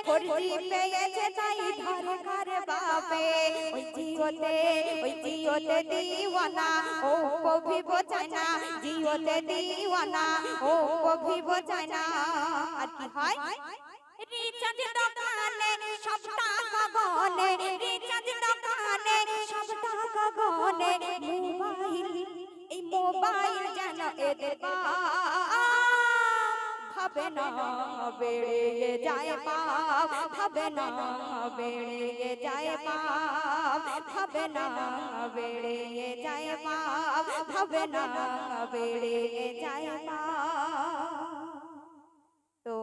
ফরজি পেয়েছে তাই ধরে ঘরে বাপে ওই জিওতে দিওয়ানা ও কভি বোঝায় না জিওতে দিওয়ানা ও কভি বোঝায় না আর কি হয় রিচার্জ দোকানে সব টাকা গনে রিচার্জ দোকানে সব টাকা গনে মোবাইল যেন এদের ভাবে না বেড়ে যায় পাপ ভাবে না বেড়ে যায় পাপ ভাবে না বেড়ে যায় পাপ ভাবে না বেড়ে যায় পাপ তো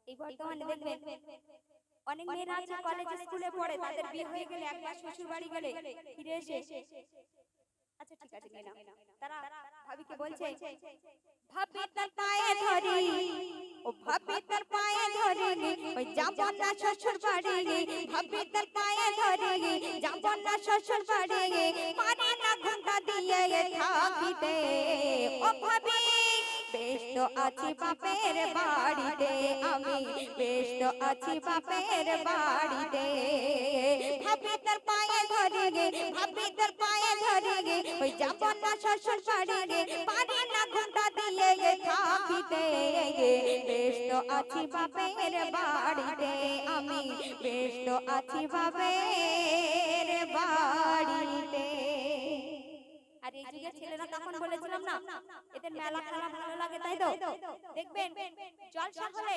এই বর্তমানে দেখবেন অনেক মেয়েরা আছে কলেজ স্কুলে পড়ে তাদের বিয়ে হয়ে গেলে একবার শ্বশুর বাড়ি গেলে ফিরে এসে আচ্ছা ঠিক আছে নিয়ে নাও তারা ভাবিকে বলছে ভাবি তার পায়ে ধরি ও ভাবি তার পায়ে ধরি ওই যাব না শ্বশুর বাড়ি ভাবি তার পায়ে ধরি যাব না শ্বশুর বাড়ি পারে না ঘন্টা দিয়ে থাকিতে ও ভাবি বেশ তো আছি বাপের বাড়িতে আমি বেশ তো আছি বাপের বাড়িতে ভাবি তার পায়ে ধরি ভাবি তার পায়ে ধরি ওই যাব না শ্বশুর বাড়ি পারি না ঘন্টা দিয়ে থাকিতে বেশ তো আছি বাপের বাড়িতে আমি বেশ তো আছি বাপের বাড়িতে আর এই যুগের ছেলেরা তখন বলেছিলাম না এদের মেলা খেলা ভালো লাগে তাই তো দেখবেন জলসা হলে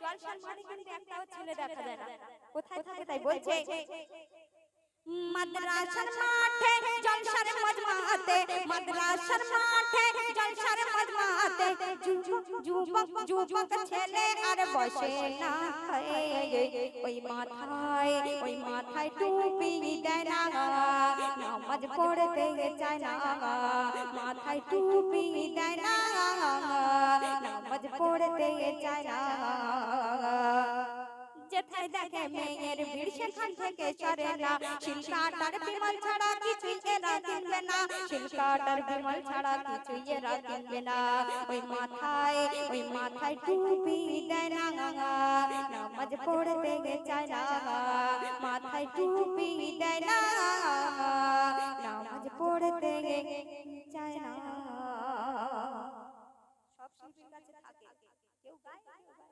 জলসার মাঠে কিন্তু একটাও ছেলে দেখা যায় না কোথায় থাকে তাই বলছে মাদ্রাসার মাঠে জলসার মজমাতে মাদ্রাসার মাঠে জলসার মজমাতে যুবক ছেলে আর বসে না ওই মাথায় টুপি দেয় না নামাজ পড়তে চায় না মাথায় টুপি দেয় না নামাজ পড়তে চায় না যেথায় দেখে মেয়ের ভিড় সেখান থেকে সরে না শিলকাটার বিমল ছাড়া কিছুই এরা কিনবে না শিলকাটার বিমল ছাড়া কিছুই এরা কিনবে না ওই মাথায় টুপি দেয় না নামাজ পড়তে চায় না মাথায় টুপি দেয় না নামাজ পড়তে চায় না সব শিল্পীর কাছে থাকে কেউ গায়